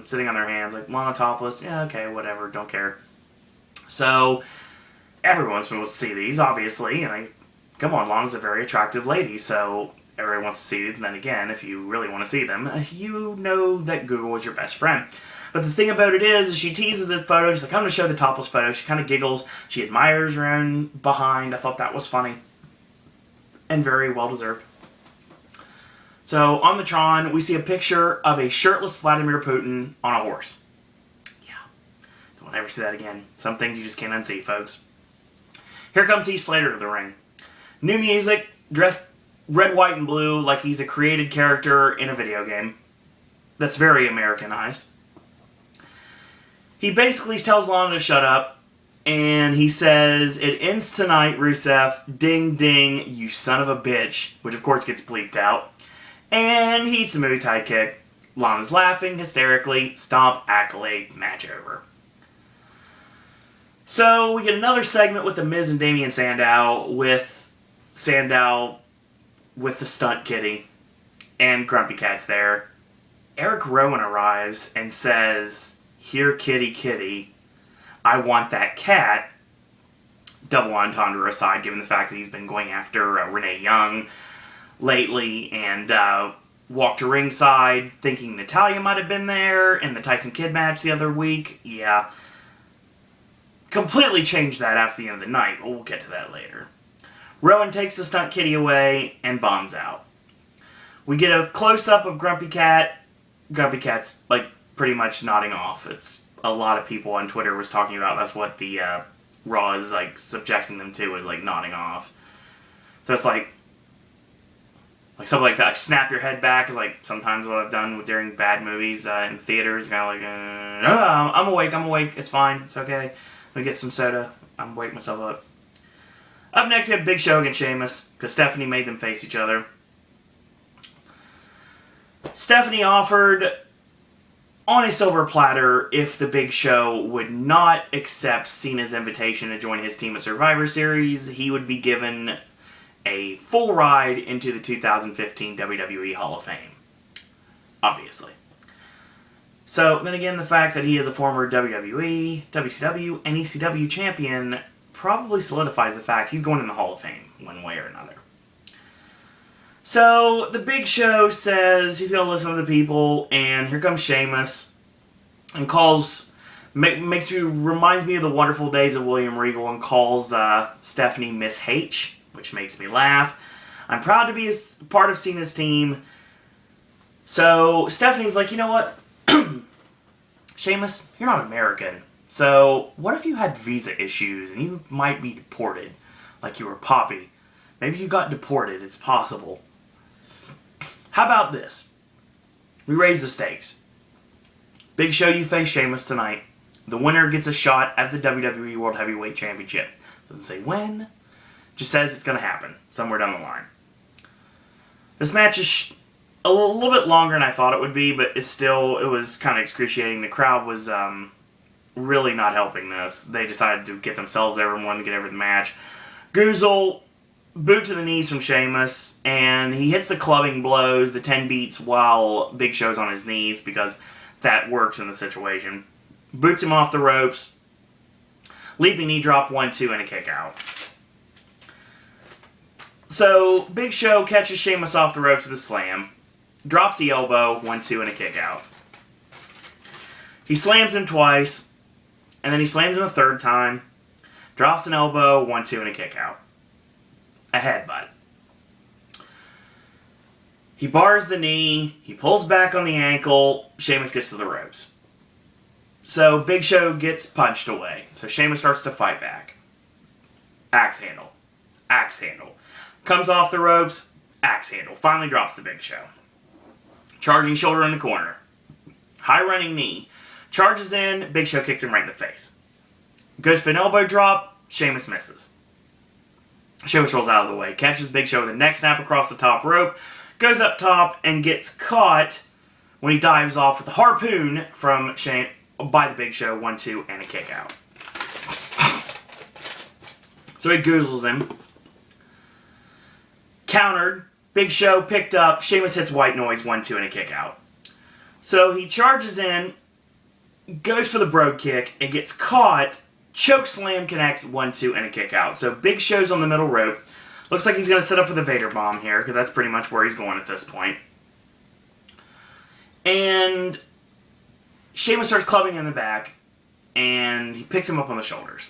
sitting on their hands, Lana topless, yeah, okay, whatever, don't care. So, everyone's supposed to see these, obviously, and come on, Lana's a very attractive lady, so everyone wants to see them. And then again, if you really want to see them, you know that Google is your best friend. But the thing about it is she teases the photo, she's like, I'm going to show the topless photo, she kind of giggles, she admires her own behind. I thought that was funny, and very well deserved. So, on the Tron, we see a picture of a shirtless Vladimir Putin on a horse. Don't ever see that again. Some things you just can't unsee, folks. Here comes Heath Slater to the ring. New music, dressed red, white, and blue like he's a created character in a video game. That's very Americanized. He basically tells Lana to shut up, and he says, it ends tonight, Rusev. Ding, ding, you son of a bitch. Which, of course, gets bleeped out. And he eats a Muay Thai kick. Lana's laughing hysterically. Stomp, accolade, match over. So, we get another segment with The Miz and Damien Sandow, with Sandow with the stunt kitty, and Grumpy Cat's there. Eric Rowan arrives and says, here, kitty, kitty, I want that cat. Double entendre aside, given the fact that he's been going after Renee Young lately, and walked to ringside thinking Natalya might have been there in the Tyson Kidd match the other week. Yeah. Completely changed that after the end of the night, but we'll get to that later. Rowan takes the stunt kitty away and bombs out. We get a close-up of Grumpy Cat. Grumpy Cat's, pretty much nodding off. It's a lot of people on Twitter was talking about that's what the Raw is, subjecting them to, is, nodding off. So it's something like that, snap your head back is, sometimes what I've done during bad movies in theaters, kind of no, I'm awake, it's fine, it's okay. Let me get some soda. I'm waking myself up. Up next, we have Big Show against Sheamus, because Stephanie made them face each other. Stephanie offered on a silver platter if the Big Show would not accept Cena's invitation to join his team at Survivor Series, he would be given a full ride into the 2015 WWE Hall of Fame. Obviously. So, then again, the fact that he is a former WWE, WCW, and ECW champion probably solidifies the fact he's going in the Hall of Fame, one way or another. So, the Big Show says he's going to listen to the people, and here comes Sheamus, and reminds me of the wonderful days of William Regal, and calls Stephanie Miss H. which makes me laugh. I'm proud to be a part of Cena's team. So Stephanie's like, you know what? Sheamus, you're not American. So what if you had visa issues and you might be deported? Like you were Poppy. Maybe you got deported. It's possible. How about this? We raise the stakes. Big Show, you face Sheamus tonight. The winner gets a shot at the WWE World Heavyweight Championship. Doesn't say when. Just says it's going to happen somewhere down the line. This match is a little bit longer than I thought it would be, but it was kind of excruciating. The crowd was really not helping this. They decided to get themselves over and wanted to get over the match. Goozle, boot to the knees from Sheamus, and he hits the clubbing blows, the 10 beats, while Big Show's on his knees, because that works in the situation. Boots him off the ropes. Leaping knee drop, 1-2, and a kick out. So, Big Show catches Sheamus off the ropes with a slam. Drops the elbow, 1-2, and a kick out. He slams him twice, and then he slams him a third time. Drops an elbow, 1-2, and a kick out. A headbutt. He bars the knee. He pulls back on the ankle. Sheamus gets to the ropes. So Big Show gets punched away. So Sheamus starts to fight back. Axe handle. Axe handle. Comes off the ropes. Axe handle. Finally drops the Big Show. Charging shoulder in the corner. High running knee. Charges in. Big Show kicks him right in the face. Goes for an elbow drop. Sheamus misses. Sheamus rolls out of the way. Catches Big Show with a neck snap across the top rope. Goes up top and gets caught when he dives off with a harpoon from by the Big Show. 1-2 and a kick out. So he goozles him. Countered. Big Show picked up. Sheamus hits white noise. 1-2 and a kick out. So he charges in. Goes for the brogue kick. And gets caught. Choke slam connects. 1-2 and a kick out. So Big Show's on the middle rope. Looks like he's going to set up for the Vader bomb here, because that's pretty much where he's going at this point. And Sheamus starts clubbing in the back, and he picks him up on the shoulders.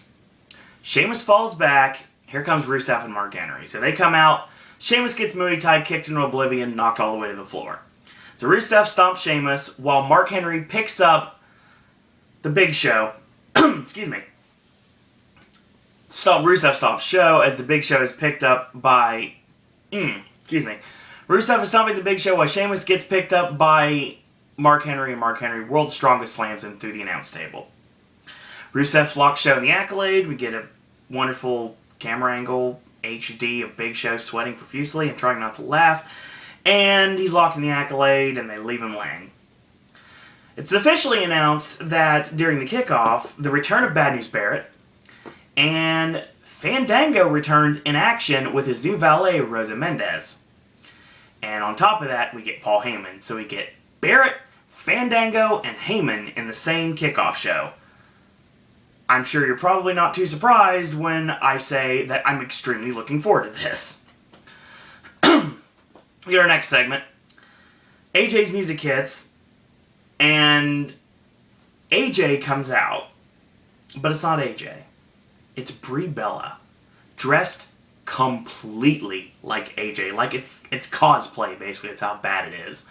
Sheamus falls back. Here comes Rusev and Mark Henry. So they come out. Sheamus gets Muay Thai kicked into oblivion, knocked all the way to the floor. So Rusev stomps Sheamus, while Mark Henry picks up the Big Show. Excuse me. Rusev stops Show as the Big Show is picked up by... Rusev is stomping the Big Show while Sheamus gets picked up by Mark Henry, and Mark Henry, World's Strongest, slams him through the announce table. Rusev locks Show in the Accolade. We get a wonderful camera angle, HD, of Big Show sweating profusely and trying not to laugh. And he's locked in the Accolade, and they leave him laying. It's officially announced that during the kickoff, the return of Bad News Barrett, and Fandango returns in action with his new valet, Rosa Mendez. And on top of that, we get Paul Heyman. So we get Barrett, Fandango, and Heyman in the same kickoff show. I'm sure you're probably not too surprised when I say that I'm extremely looking forward to this. We get our next segment. AJ's music hits, and AJ comes out. But it's not AJ. It's Brie Bella, dressed completely like AJ. Like it's cosplay, basically. It's how bad it is.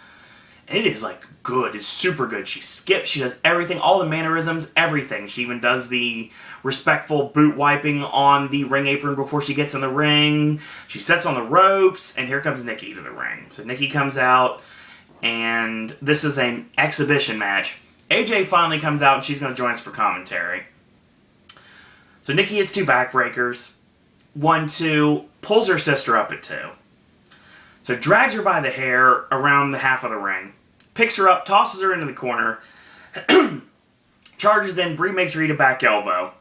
And it is, like, good. It's super good. She skips. She does everything. All the mannerisms. Everything. She even does the respectful boot wiping on the ring apron before she gets in the ring. She sets on the ropes. And here comes Nikki to the ring. So Nikki comes out. And this is an exhibition match. AJ finally comes out and she's going to join us for commentary. So Nikki hits 2 backbreakers. 1-2. Pulls her sister up at 2. So drags her by the hair around the half of the ring. Picks her up, tosses her into the corner. Charges in. Brie makes her eat a back elbow.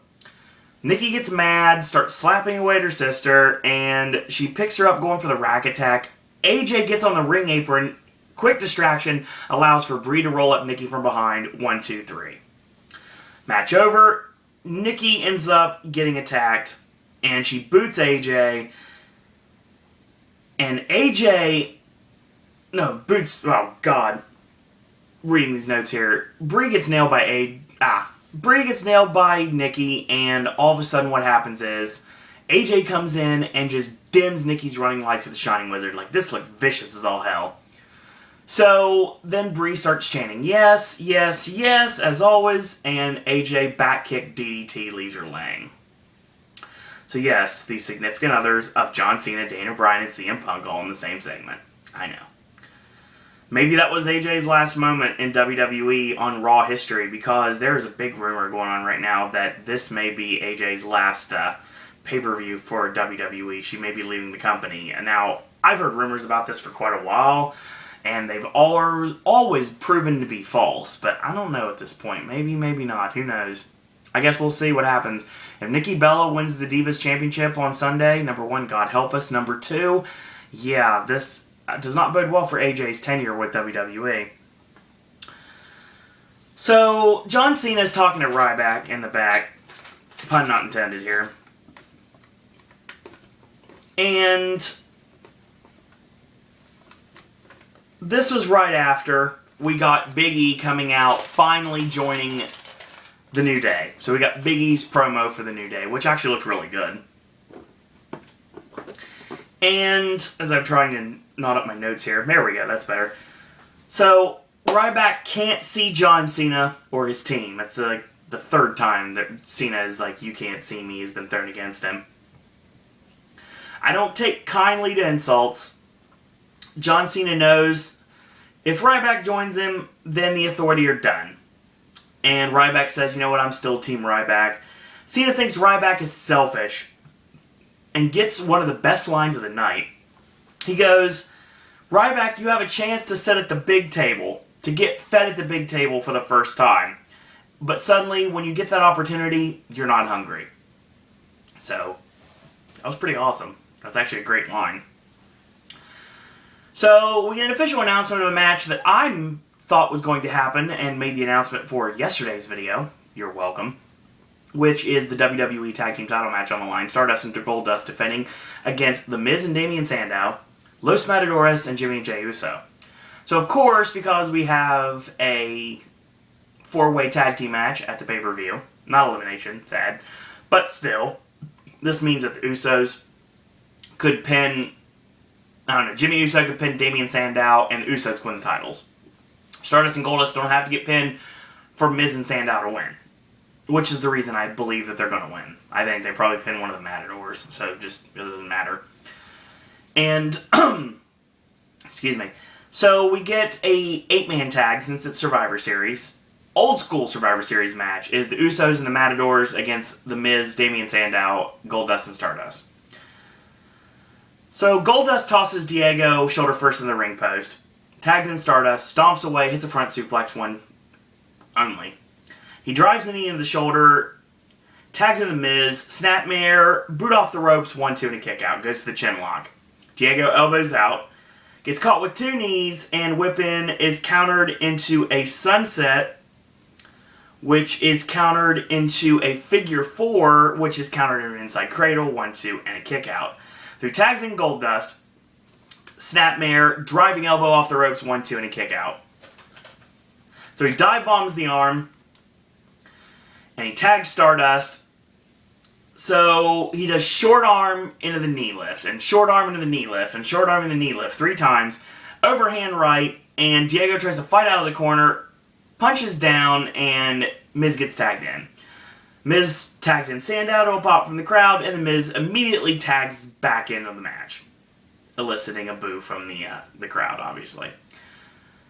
Nikki gets mad, starts slapping away at her sister, and she picks her up going for the rack attack. AJ gets on the ring apron. Quick distraction allows for Brie to roll up Nikki from behind. 1, 2, 3. Match over. Nikki ends up getting attacked, and she boots AJ. And AJ... No, boots... Oh, God. Reading these notes here. Brie gets nailed by Brie gets nailed by Nikki, and all of a sudden what happens is AJ comes in and just dims Nikki's running lights with the Shining Wizard. Like, this looked vicious as all hell. So, then Bree starts chanting, yes, yes, yes, as always, and AJ backkick DDT leaves her laying. So yes, the significant others of John Cena, Daniel Bryan, and CM Punk all in the same segment. I know. Maybe that was AJ's last moment in WWE on Raw history, because there is a big rumor going on right now that this may be AJ's last pay-per-view for WWE. She may be leaving the company. And now, I've heard rumors about this for quite a while, and they've always proven to be false. But I don't know at this point. Maybe, maybe not. Who knows? I guess we'll see what happens. If Nikki Bella wins the Divas Championship on Sunday, number one, God help us. Number two, yeah, this does not bode well for AJ's tenure with WWE. So, John Cena's talking to Ryback in the back. Pun not intended here. And this was right after we got Big E coming out, finally joining the New Day. So we got Big E's promo for the New Day, which actually looked really good. And as I'm trying to knot up my notes here, there we go, that's better. So Ryback can't see John Cena or his team. That's the third time that Cena is like, you can't see me, has been thrown against him. I don't take kindly to insults. John Cena knows if Ryback joins him, then the Authority are done. And Ryback says, you know what, I'm still Team Ryback. Cena thinks Ryback is selfish and gets one of the best lines of the night. He goes, Ryback, you have a chance to sit at the big table, to get fed at the big table for the first time. But suddenly, when you get that opportunity, you're not hungry. So, that was pretty awesome. That's actually a great line. So, we get an official announcement of a match that I thought was going to happen and made the announcement for yesterday's video. You're welcome. Which is the WWE Tag Team title match on the line. Stardust and Goldust defending against The Miz and Damien Sandow, Los Matadores, and Jimmy and Jey Uso. So, of course, because we have a 4-way tag team match at the pay-per-view, not elimination, sad, but still, this means that the Usos could pin, Jimmy Uso could pin Damien Sandow, and the Usos could win the titles. Stardust and Goldust don't have to get pinned for Miz and Sandow to win. Which is the reason I believe that they're going to win. I think they probably pin one of the Matadors, so it doesn't matter. And, excuse me. So we get a 8-man tag since it's Survivor Series. Old school Survivor Series match is the Usos and the Matadors against the Miz, Damien Sandow, Goldust, and Stardust. So Goldust tosses Diego shoulder first in the ring post. Tags in Stardust, stomps away, hits a front suplex, one only. He drives the knee into the shoulder, tags in the Miz, snapmare, boot off the ropes, 1-2 and a kick out. Goes to the chin lock. Diego elbows out, gets caught with 2 knees, and whip-in is countered into a sunset, which is countered into a figure 4, which is countered in an inside cradle, 1-2 and a kick out. Through tags in Goldust, snapmare, driving elbow off the ropes, 1-2 and a kick out. So he dive bombs the arm, and he tags Stardust. So he does short arm into the knee lift, and short arm into the knee lift, and short arm into the knee lift 3 times. Overhand right, and Diego tries to fight out of the corner, punches down, and Miz gets tagged in. Miz tags in Sandow to a pop from the crowd, and the Miz immediately tags back into the match, eliciting a boo from the crowd, obviously.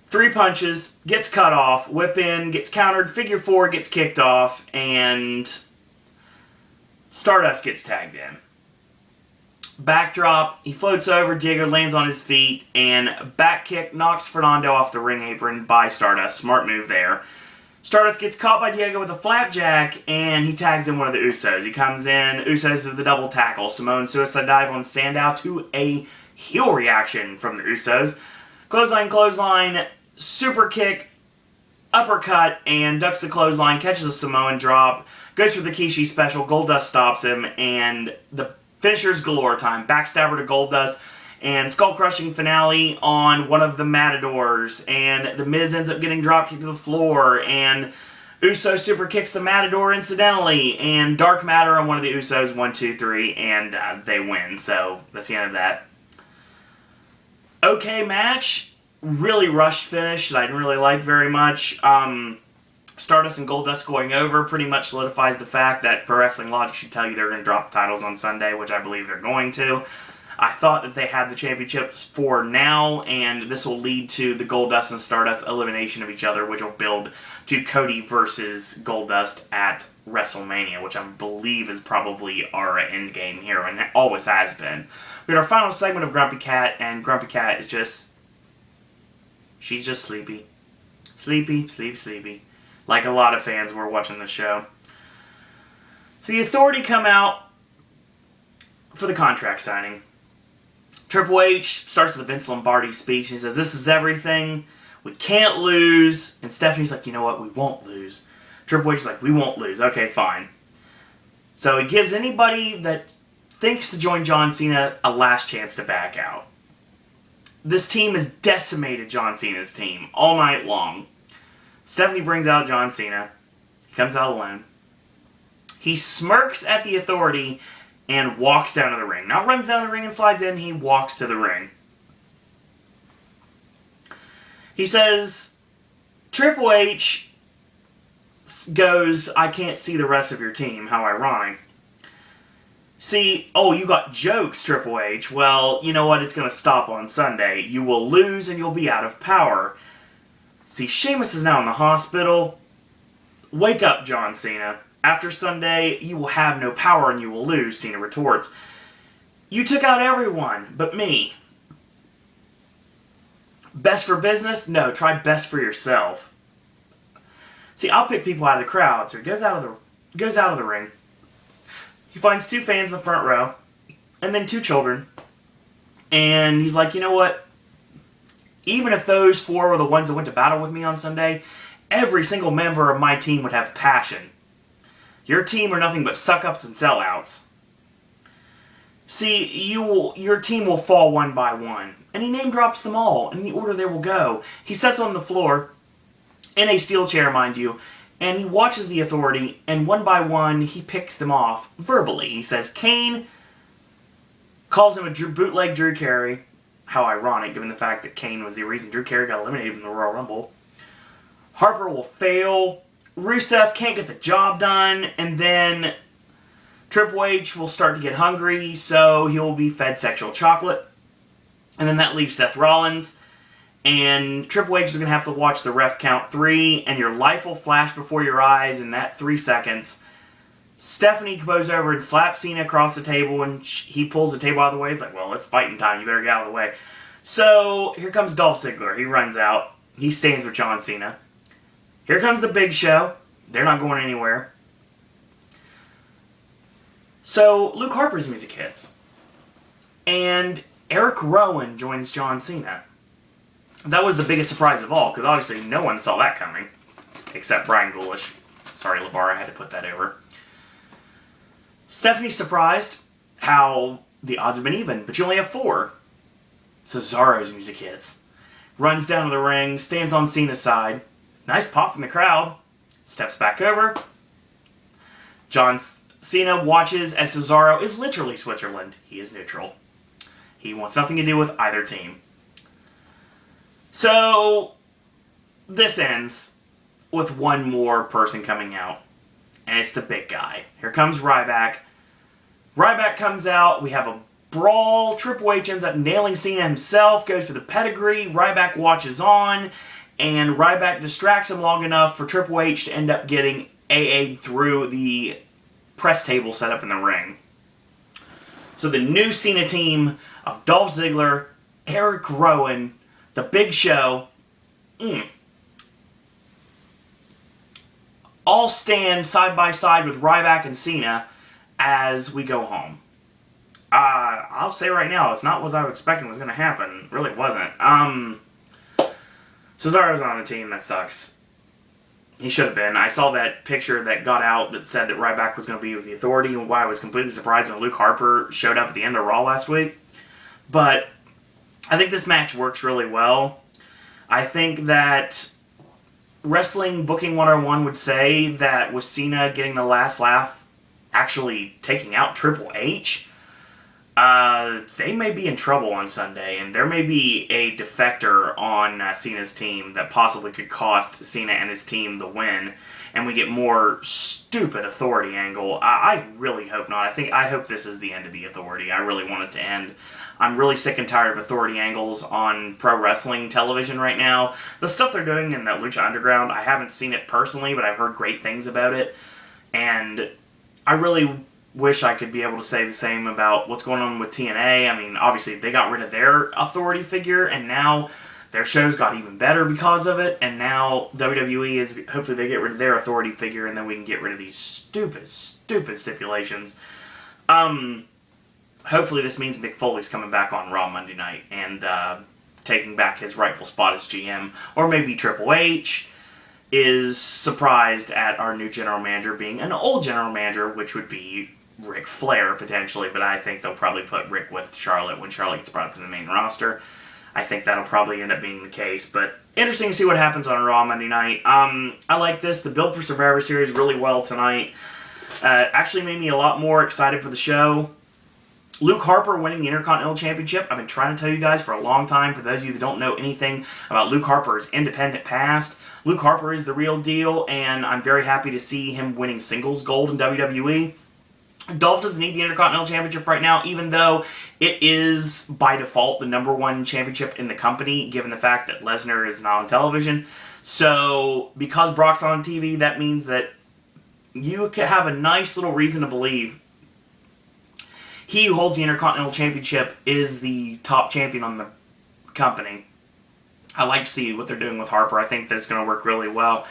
3 punches, gets cut off, whip in, gets countered, figure 4 gets kicked off, and Stardust gets tagged in. Backdrop, he floats over, Diego lands on his feet, and back kick knocks Fernando off the ring apron by Stardust. Smart move there. Stardust gets caught by Diego with a flapjack, and he tags in one of the Usos. He comes in, Usos with the double tackle. Samoan suicide dive on Sandow to a heel reaction from the Usos. Clothesline, super kick, uppercut, and ducks the clothesline, catches a Samoan drop, goes for the Kishi special, Goldust stops him, and the finishers galore time. Backstabber to Goldust, and skull-crushing finale on one of the Matadors, and the Miz ends up getting drop kicked to the floor, and Uso super kicks the Matador incidentally, and Dark Matter on one of the Usos, 1, 2, 3, and they win. So that's the end of that. Okay match, really rushed finish that I didn't really like very much. Stardust and Goldust going over pretty much solidifies the fact that Pro Wrestling Logic should tell you they're going to drop the titles on Sunday, which I believe they're going to. I thought that they had the championships for now, and this will lead to the Goldust and Stardust elimination of each other, which will build to Cody versus Goldust at WrestleMania, which I believe is probably our end game here, and it always has been. We had our final segment of Grumpy Cat, and Grumpy Cat is just... she's just sleepy. Sleepy. Like a lot of fans were watching the show. So the Authority come out for the contract signing. Triple H starts with the Vince Lombardi speech. He says, "This is everything. We can't lose." And Stephanie's like, "You know what? We won't lose." Triple H is like, "We won't lose." Okay, fine. So he gives anybody that thinks to join John Cena a last chance to back out. This team has decimated John Cena's team all night long. Stephanie brings out John Cena. He comes out alone. He smirks at the Authority and walks down to the ring. Not runs down the ring and slides in, he walks to the ring. He says, Triple H goes, "I can't see the rest of your team." How ironic. See, oh, you got jokes, Triple H. Well, you know what? It's going to stop on Sunday. You will lose and you'll be out of power. See, Sheamus is now in the hospital. Wake up, John Cena. After Sunday, you will have no power and you will lose, Cena retorts. You took out everyone but me. Best for business? No, try best for yourself. See, I'll pick people out of the crowd. So he goes out of the ring. He finds 2 fans in the front row, and then 2 children. And he's like, "You know what? Even if those 4 were the ones that went to battle with me on Sunday, every single member of my team would have passion. Your team are nothing but suck-ups and sellouts. See, your team will fall one by one." And he name drops them all in the order they will go. He sits on the floor, in a steel chair, mind you, and he watches the Authority, and one by one, he picks them off verbally. He says, Kane calls him a bootleg Drew Carey. How ironic, given the fact that Kane was the reason Drew Carey got eliminated from the Royal Rumble. Harper will fail. Rusev can't get the job done, and then Triple H will start to get hungry, so he will be fed sexual chocolate. And then that leaves Seth Rollins, and Triple H is going to have to watch the ref count 3, and your life will flash before your eyes in that 3 seconds. Stephanie goes over and slaps Cena across the table, and he pulls the table out of the way. He's like, "Well, it's fighting time. You better get out of the way." So here comes Dolph Ziggler. He runs out. He stands with John Cena. Here comes the Big Show. They're not going anywhere. So Luke Harper's music hits. And Eric Rowan joins John Cena. That was the biggest surprise of all, because obviously no one saw that coming. Except Brian Ghoulish. Sorry, LeVar, I had to put that over. Stephanie's surprised how the odds have been even, but you only have 4. Cesaro's music hits. Runs down to the ring, stands on Cena's side. Nice pop from the crowd. Steps back over. John Cena watches as Cesaro is literally Switzerland. He is neutral. He wants nothing to do with either team. So, this ends with one more person coming out. And it's the big guy. Here comes Ryback. Ryback comes out. We have a brawl. Triple H ends up nailing Cena himself. Goes for the pedigree. Ryback watches on. And Ryback distracts him long enough for Triple H to end up getting AA'd through the press table set up in the ring. So the new Cena team of Dolph Ziggler, Eric Rowan, The Big Show, all stand side by side with Ryback and Cena as we go home. I'll say right now, it's not what I was expecting was going to happen. It really wasn't. Cesaro's on the team. That sucks. He should have been. I saw that picture that got out that said that Ryback was going to be with the Authority, and why I was completely surprised when Luke Harper showed up at the end of Raw last week. But I think this match works really well. I think that Wrestling Booking 101 would say that with Cena getting the last laugh, actually taking out Triple H, they may be in trouble on Sunday, and there may be a defector on Cena's team that possibly could cost Cena and his team the win, and we get more stupid authority angle. I really hope not. I hope this is the end of the authority. I really want it to end. I'm really sick and tired of authority angles on pro wrestling television right now. The stuff they're doing in the Lucha Underground, I haven't seen it personally, but I've heard great things about it. And I really wish I could be able to say the same about what's going on with TNA. I mean, obviously, they got rid of their authority figure, and now their shows got even better because of it. And now WWE is, hopefully they get rid of their authority figure, and then we can get rid of these stupid stipulations. Hopefully this means Mick Foley's coming back on Raw Monday night and taking back his rightful spot as GM. Or maybe Triple H is surprised at our new general manager being an old general manager, which would be Ric Flair, potentially. But I think they'll probably put Rick with Charlotte when Charlotte gets brought up to the main roster. I think that'll probably end up being the case. But interesting to see what happens on Raw Monday night. I like this. The build for Survivor Series really well tonight. Actually made me a lot more excited for the show. Luke Harper winning the Intercontinental Championship. I've been trying to tell you guys for a long time. For those of you that don't know anything about Luke Harper's independent past, Luke Harper is the real deal, and I'm very happy to see him winning singles gold in WWE. Dolph doesn't need the Intercontinental Championship right now, even though it is, by default, the #1 championship in the company, given the fact that Lesnar is not on television. So, because Brock's on TV, that means that you could have a nice little reason to believe he who holds the Intercontinental Championship is the top champion on the company. I like to see what they're doing with Harper. I think that's going to work really well.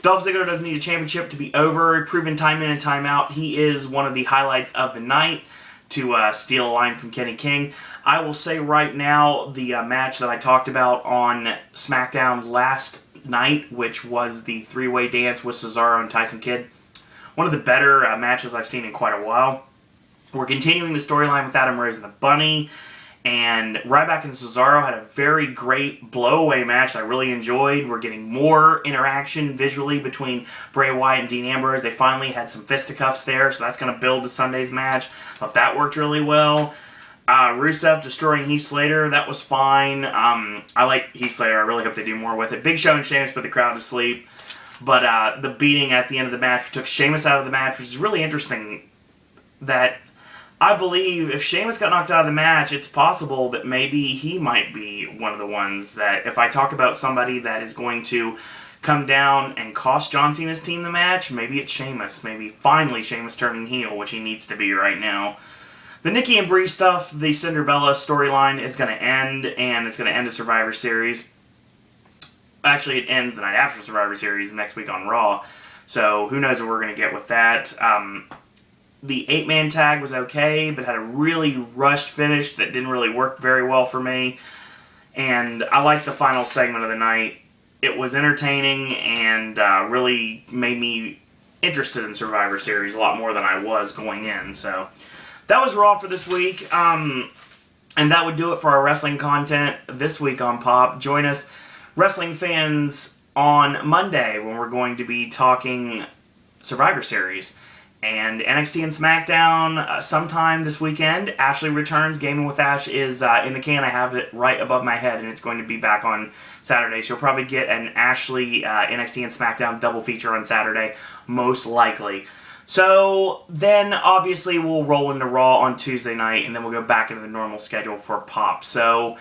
Dolph Ziggler doesn't need a championship to be over. Proven time in and time out. He is one of the highlights of the night, to steal a line from Kenny King. I will say right now, the match that I talked about on SmackDown last night, which was the three-way dance with Cesaro and Tyson Kidd, one of the better matches I've seen in quite a while. We're continuing the storyline with Adam Rose and the Bunny, and Ryback and Cesaro had a very great blow-away match that I really enjoyed. We're getting more interaction visually between Bray Wyatt and Dean Ambrose. They finally had some fisticuffs there, so that's going to build to Sunday's match. Thought that worked really well. Rusev destroying Heath Slater, that was fine. I like Heath Slater. I really hope they do more with it. Big Show and Sheamus put the crowd to sleep, but the beating at the end of the match took Sheamus out of the match, which is really interesting. That I believe if Sheamus got knocked out of the match, it's possible that maybe he might be one of the ones that, if I talk about somebody that is going to come down and cost John Cena's team the match, maybe it's Sheamus. Maybe finally Sheamus turning heel, which he needs to be right now. The Nikki and Brie stuff, the Cinderella storyline, is going to end, and it's going to end a Survivor Series. Actually, it ends the night after Survivor Series next week on Raw, so who knows what we're going to get with that. The 8-man tag was okay, but had a really rushed finish that didn't really work very well for me. And I liked the final segment of the night. It was entertaining and really made me interested in Survivor Series a lot more than I was going in. So that was Raw for this week. And that would do it for our wrestling content this week on Pop. Join us, wrestling fans, on Monday when we're going to be talking Survivor Series. And NXT and SmackDown sometime this weekend. Ashley returns. Gaming with Ash is in the can. I have it right above my head, and it's going to be back on Saturday. So you'll probably get an Ashley NXT and SmackDown double feature on Saturday, most likely. So then, obviously, we'll roll into Raw on Tuesday night, and then we'll go back into the normal schedule for Pop. So,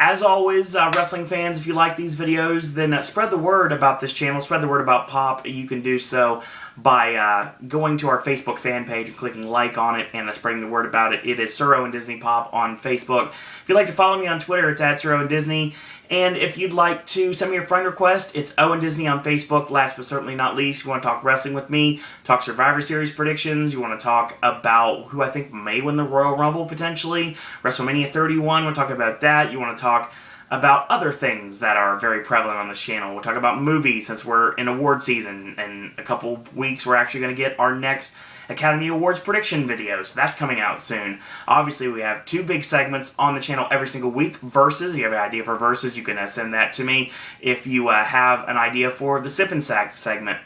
as always, wrestling fans, if you like these videos, then spread the word about this channel. Spread the word about Pop. You can do so by going to our Facebook fan page and clicking like on it and spreading the word about it. It is Suro and Disney Pop on Facebook. If you'd like to follow me on Twitter, it's @Suro and Disney. And if you'd like to send me a friend request, it's Owen Disney on Facebook. Last but certainly not least, you want to talk wrestling with me, talk Survivor Series predictions, you want to talk about who I think may win the Royal Rumble potentially, WrestleMania 31, we'll talk about that. You want to talk about other things that are very prevalent on this channel. We'll talk about movies since we're in award season. In a couple weeks, we're actually going to get our next Academy Awards prediction videos. That's coming out soon. Obviously, we have 2 big segments on the channel every single week. Versus, if you have an idea for Versus, you can send that to me. If you have an idea for the Sip and Snack segment,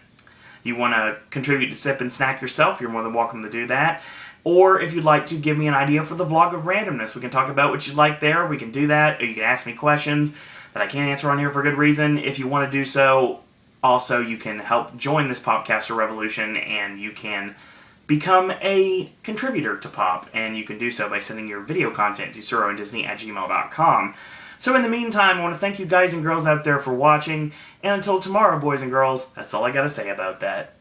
you want to contribute to Sip and Snack yourself, you're more than welcome to do that. Or if you'd like to give me an idea for the Vlog of Randomness, we can talk about what you'd like there. We can do that. Or you can ask me questions that I can't answer on here for good reason. If you want to do so, also you can help join this Popcaster revolution and you can become a contributor to Pop. And you can do so by sending your video content to suroanddisney@gmail.com. So in the meantime, I want to thank you guys and girls out there for watching. And until tomorrow, boys and girls, that's all I got to say about that.